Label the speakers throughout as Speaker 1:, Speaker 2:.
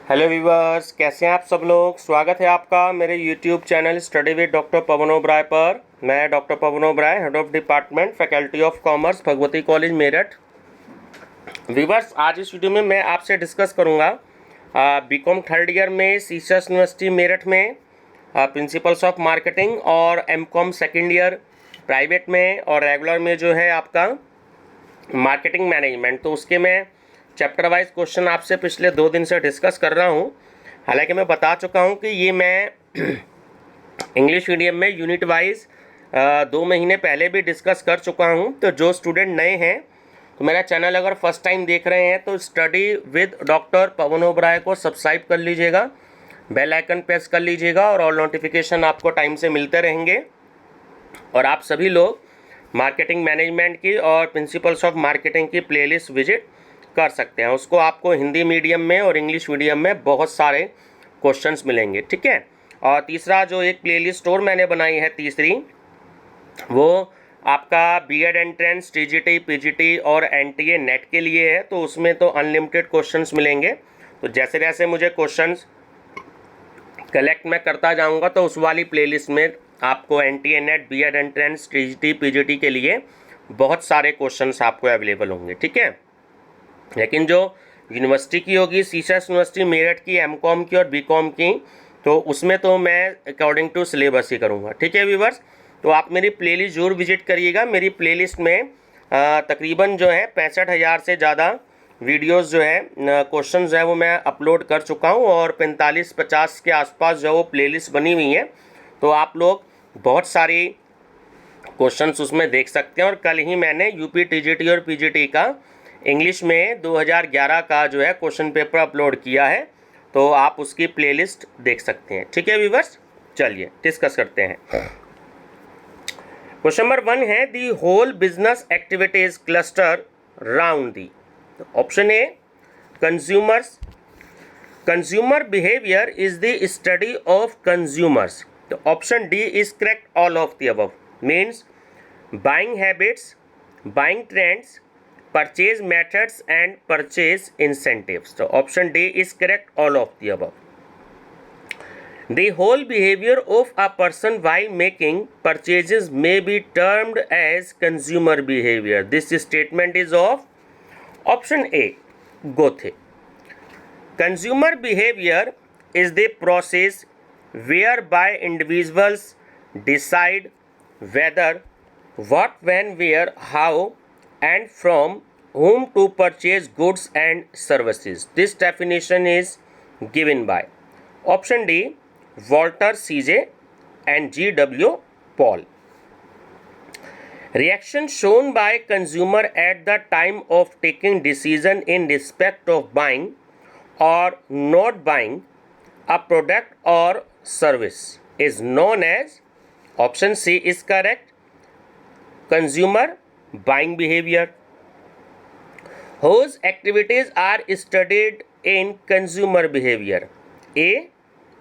Speaker 1: Hello viewers, कैसे हैं आप सब लोग। स्वागत है आपका मेरे YouTube channel study with doctor Pawan Oberoi पर। मैं doctor Pawan Oberoi, head of department faculty of commerce, Bhagwati college Meerut. Viewers, आज इस वीडियो में मैं आपसे डिस्कस करूंगा बीकॉम थर्ड ईयर में सीसस यूनिवर्सिटी मेरठ में प्रिंसिपल्स ऑफ मार्केटिंग, और एमकॉम सेकेंड ईयर प्राइवेट में और रेगुलर में जो है आपका मार्केटिंग मैनेजमेंट। तो उसके मैं चैप्टर वाइज क्वेश्चन आपसे पिछले 2 दिन से डिस्कस कर रहा हूं। हालांकि मैं बता चुका हूं कि ये मैं इंग्लिश मीडियम में यूनिट वाइज 2 महीने पहले भी डिस्कस कर चुका हूं। तो जो स्टूडेंट नए हैं तो मेरा चैनल अगर फर्स्ट टाइम देख रहे हैं तो study with doctor Pawan Oberoi को सब्सक्राइब कर लीजिएगा, बेल आइकन प्रेस कर लीजिएगा और ऑल नोटिफिकेशन आपको टाइम से मिलते रहेंगे। और आप सभी लोग मार्केटिंग मैनेजमेंट की और प्रिंसिपल्स ऑफ मार्केटिंग की प्लेलिस्ट विजिट कर सकते हैं। उसको आपको हिंदी मीडियम में और इंग्लिश मीडियम में बहुत सारे क्वेश्चंस मिलेंगे, ठीक है। और तीसरा जो एक प्लेलिस्ट और मैंने बनाई है तीसरी, वो आपका बीएड एंट्रेंस, टीजीटी, पीजीटी और एनटीए नेट के लिए है। तो उसमें तो अनलिमिटेड क्वेश्चंस मिलेंगे। तो जैसे जैसे मुझे क्वेश्चंस कलेक्ट मैं करता जाऊंगा तो उस वाली प्लेलिस्ट में आपको NTA NET, BEd entrance, TGT, PGT के लिए बहुत सारे क्वेश्चंस आपको अवेलेबल होंगे, ठीक है। लेकिन जो यूनिवर्सिटी की होगी, सीसस यूनिवर्सिटी मेरठ की, एमकॉम की और बीकॉम की, तो उसमें तो मैं अकॉर्डिंग टू सिलेबस ही करूँगा, ठीक है व्यूवर्स। तो आप मेरी प्लेलिस्ट जरूर विजिट करिएगा। मेरी प्लेलिस्ट में तकरीबन जो है 65,000 से ज़्यादा वीडियोस जो है, क्वेश्चंस जो है वो मैं अपलोड कर चुका हूँ और 45-50 के आसपास जो वो प्लेलिस्ट बनी हुई है। तो आप लोग बहुत सारी क्वेश्चंस उसमें देख सकते हैं। और कल ही मैंने यूपी टीजीटी और पीजीटी का इंग्लिश में 2011 का जो है क्वेश्चन पेपर अपलोड किया है। तो आप उसकी प्लेलिस्ट देख सकते हैं, ठीक है व्यूवर्स। चलिए डिस्कस करते हैं। क्वेश्चन नंबर 1 है, the whole business activities cluster round the. Option A consumers, consumer behaviour is the study of consumers. तो option D is correct, all of the above means buying habits, buying trends, purchase methods and purchase incentives. So option D is correct, all of the above. The whole behavior of a person while making purchases may be termed as consumer behavior. This statement is of option A, Gothe. Consumer behavior is the process whereby individuals decide whether, what, when, where, how and from whom to purchase goods and services. This definition is given by option D, Walter C.J. and G.W. Paul. Reaction shown by consumer at the time of taking decision in respect of buying or not buying a product or service is known as, option C is correct, consumer buying behavior. Whose activities are studied in consumer behavior? A,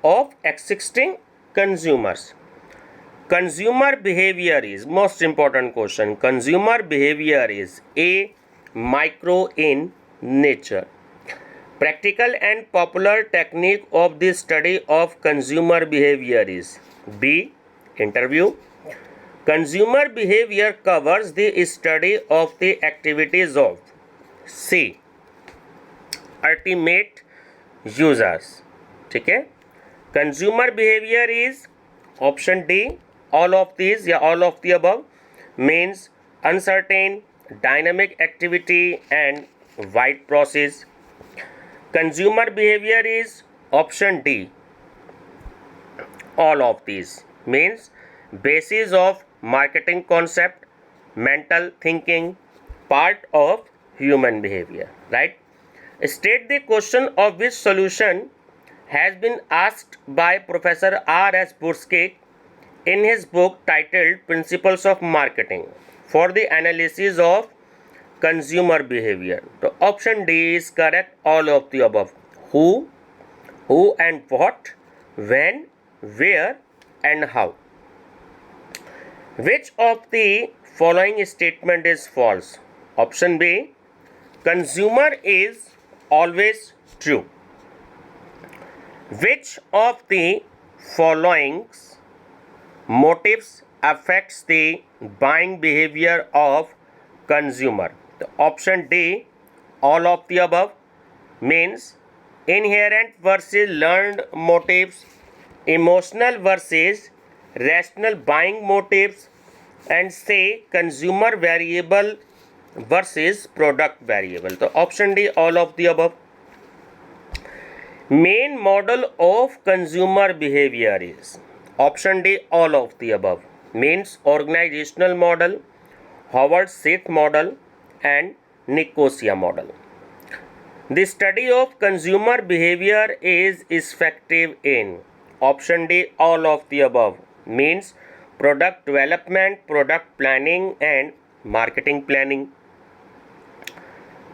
Speaker 1: of existing consumers. Consumer behavior is most important question. Consumer behavior is A, micro in nature. Practical and popular technique of the study of consumer behavior is B, interview. Consumer behavior covers the study of the activities of C, ultimate users, ठीक है। Consumer behavior is option D, all of these या all of the above means uncertain, dynamic activity and wide process. Consumer behavior is option D, all of these means basis of marketing concept, mental thinking, part of human behavior, right? State the question of which solution has been asked by Professor R.S. Burskik in his book titled Principles of Marketing for the analysis of consumer behavior. So option D is correct, all of the above. Who and what, when, where and how. Which of the following statement is false? Option B, consumer is always true. Which of the following motives affects the buying behavior of consumer? The option D, all of the above, means inherent versus learned motives, emotional versus rational buying motives, and say consumer variable versus product variable. So option D, all of the above. Main model of consumer behavior is option D, all of the above, means organizational model, Howard Smith model, and Nicosia model. The study of consumer behavior is effective in option D, all of the above, means product development, product planning, and marketing planning.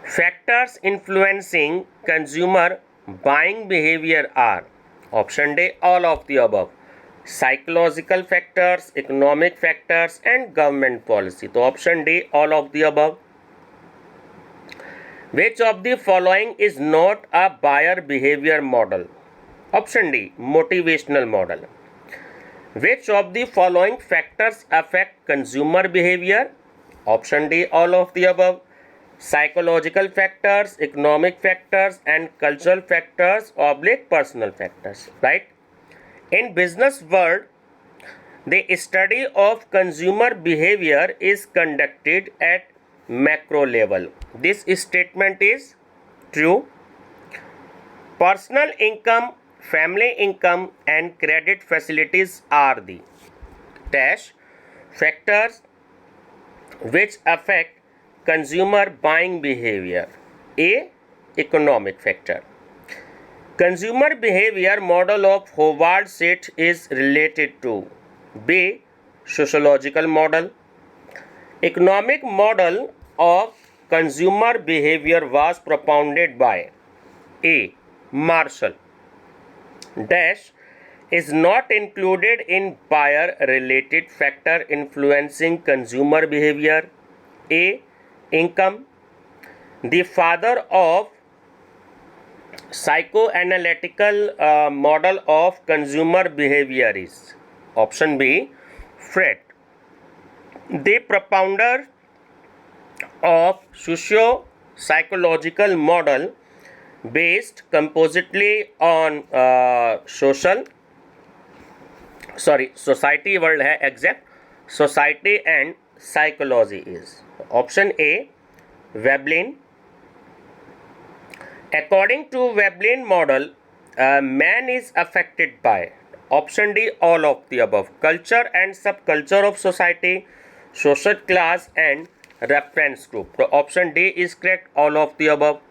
Speaker 1: Factors influencing consumer buying behavior are option D, all of the above, psychological factors, economic factors, and government policy. So option D, all of the above. Which of the following is not a buyer behavior model? Option D, motivational model. Which of the following factors affect consumer behavior? Option D, all of the above. Psychological factors, economic factors, and cultural factors oblique personal factors, right? In business world, the study of consumer behavior is conducted at macro level. This statement is true. Personal income, family income, and credit facilities are the dash factors which affect consumer buying behavior. A, economic factor. Consumer behavior model of Howard Smith is related to B, sociological model. Economic model of consumer behavior was propounded by A, Marshall. Dash is not included in buyer related factor influencing consumer behavior. A, income. The father of psychoanalytical model of consumer behavior is option B, Fred. The propounder of socio-psychological model based compositely on society world है exact society and psychology is option A, Veblen. According to Veblen model, man is affected by option D, all of the above, culture and subculture of society, social class, and reference group. So option D is correct, all of the above.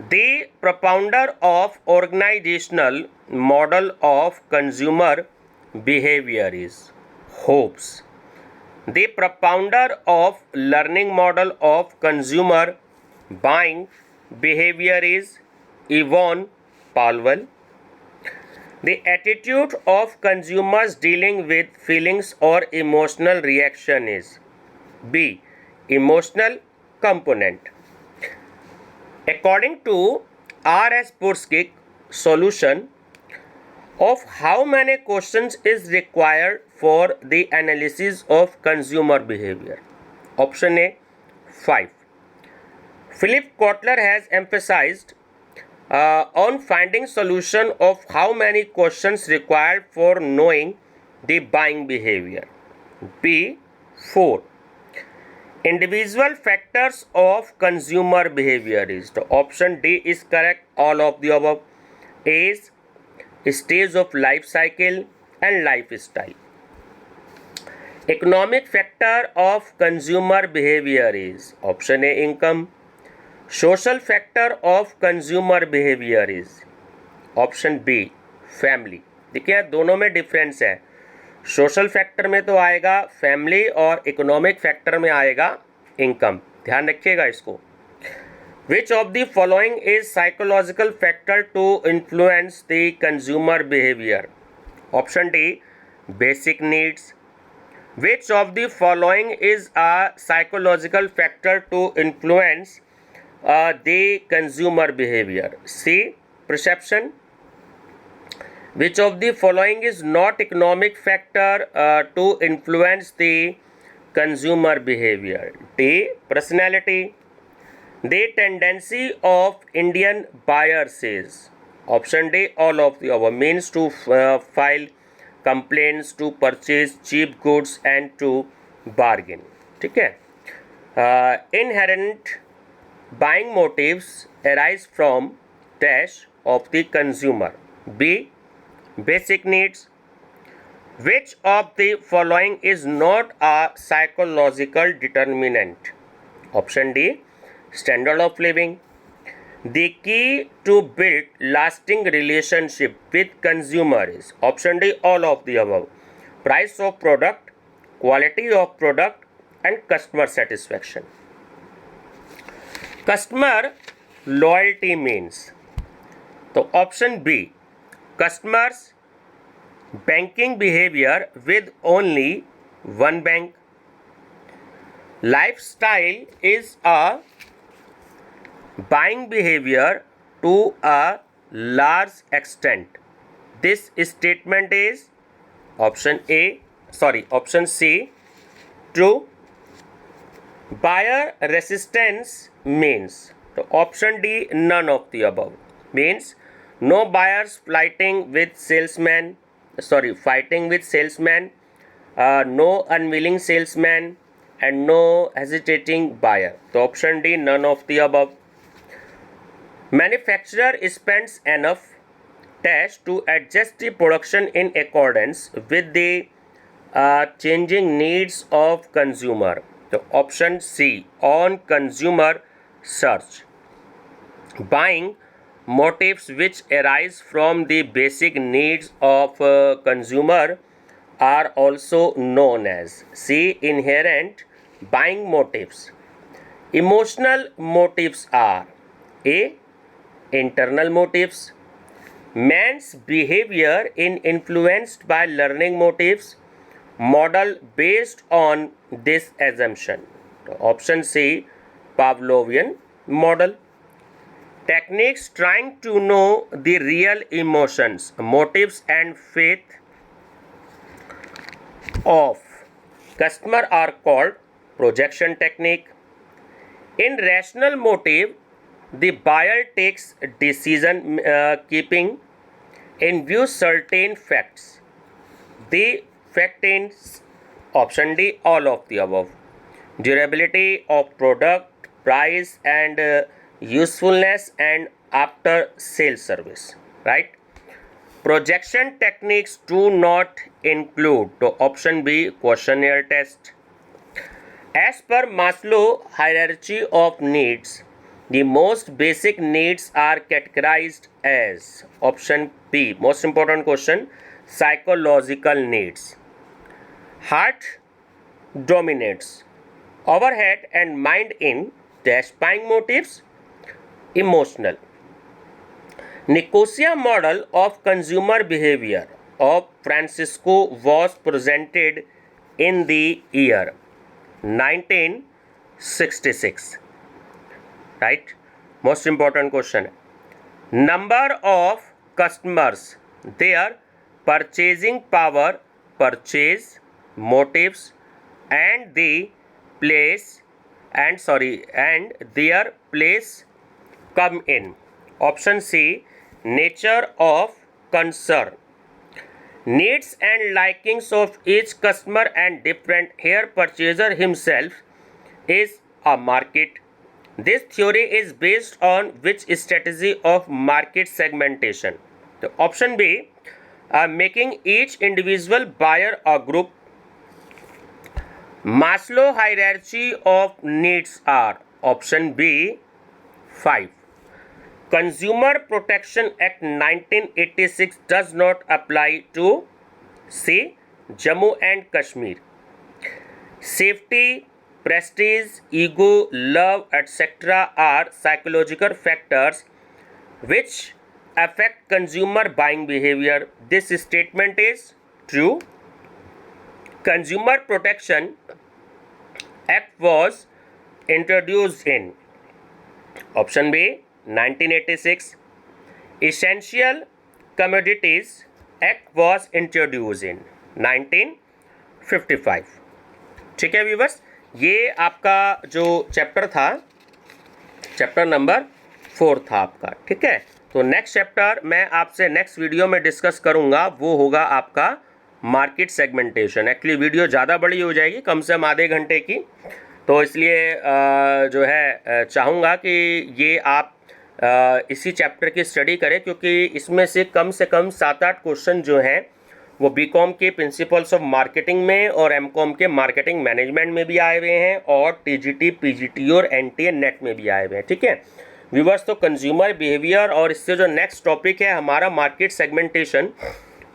Speaker 1: The propounder of organizational model of consumer behavior is Hobbes. The propounder of learning model of consumer buying behavior is Yvonne Palwell. The attitude of consumers dealing with feelings or emotional reaction is B, emotional component. According to R.S. Purskick, solution of how many questions is required for the analysis of consumer behavior? Option A, 5. Philip Kotler has emphasized on finding solution of how many questions required for knowing the buying behavior. B, 4. Individual factors of consumer behavior is the option D is correct, all of the above. Age, stage of life cycle, and lifestyle. Economic factor of consumer behavior is option A, income. Social factor of consumer behavior is option b, family. देखिए दोनों में difference है. Social factor में तो आएगा family और economic factor में आएगा इनकम. ध्यान रखिएगा इसको. Which of the following is psychological factor to influence the consumer behaviour? Option d, basic needs. Which of the following is a psychological factor to influence the consumer behavior? C, perception. Which of the following is not economic factor to influence the consumer behavior? D. Personality. The tendency of Indian buyers is, option D, all of the above, means to file complaints, to purchase cheap goods and to bargain. ठीक है. Inherent buying motives arise from dash of the consumer. B. Basic needs. Which of the following is not a psychological determinant? Option D. Standard of living. The key to build lasting relationship with consumer is, option D, all of the above. Price of product, quality of product and customer satisfaction. Customer loyalty means, so option B, customers banking behavior with only one bank. Lifestyle is a buying behavior to a large extent. This statement is option C, true. Buyer resistance means, so option D, none of the above, means no buyers fighting with salesmen, no unwilling salesman and no hesitating buyer. So option D, none of the above. Manufacturer spends enough dash to adjust the production in accordance with the changing needs of consumer. So option C, on consumer search. Buying motives which arise from the basic needs of consumer are also known as C, inherent buying motives. Emotional motives are A, internal motives. Man's behavior is influenced by learning motives. Model based on this assumption. Option C, Pavlovian model. Techniques trying to know the real emotions, motives and faith of customer are called projection technique. In rational motive, the buyer takes decision keeping in view certain facts. The fact is, option D, all of the above. Durability of product, price and usefulness and after sales service, right? Projection techniques do not include, so option B, questionnaire test. As per Maslow hierarchy of needs, the most basic needs are categorized as, option B, most important question, psychological needs. Heart dominates overhead and mind in dash buying motives, emotional. Nicosia model of consumer behavior of Francisco was presented in the year 1966. Right? Most important question. Number of customers, their purchasing power, purchase motives and the place and their place come in. Option C, nature of concern. Needs and likings of each customer and different. Here purchaser himself is a market. This theory is based on which strategy of market segmentation? So option B, making each individual buyer a group. Maslow hierarchy of needs are, option B, 5. Consumer Protection Act 1986 does not apply to C, Jammu and Kashmir. Safety, prestige, ego, love, etc. are psychological factors which affect consumer buying behavior. This statement is true. Consumer Protection Act was introduced in, option B, 1986. Essential commodities act was introduce इन 1955। ठीक है viewers, ये आपका जो chapter था, chapter number 4 था आपका। ठीक है, तो नेक्स्ट चैप्टर मैं आपसे नेक्स्ट वीडियो में डिस्कस करूंगा, वो होगा आपका मार्केट सेगमेंटेशन। एक्चुअली वीडियो ज़्यादा बड़ी हो जाएगी, कम से कम आधे घंटे की, तो इसलिए जो है चाहूँगा कि ये आप इसी चैप्टर की स्टडी करें, क्योंकि इसमें से कम 7-8 क्वेश्चन जो हैं वो बीकॉम के प्रिंसिपल्स ऑफ मार्केटिंग में और एमकॉम के मार्केटिंग मैनेजमेंट में भी आए हुए हैं, और टीजीटी, पीजीटी और एनटीए नेट में भी आए हुए हैं। ठीक है व्यूवर्स, तो कंज्यूमर बिहेवियर और इससे जो नेक्स्ट टॉपिक है हमारा मार्केट सेगमेंटेशन,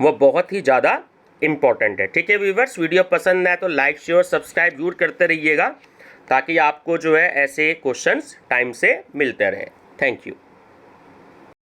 Speaker 1: वो बहुत ही ज़्यादा इंपॉर्टेंट है। ठीक है व्यूवर्स, वीडियो पसंद आए तो लाइक, शेयर, सब्सक्राइब जरूर करते रहिएगा, ताकि आपको जो है ऐसे क्वेश्चंस टाइम से मिलते रहें। Thank you.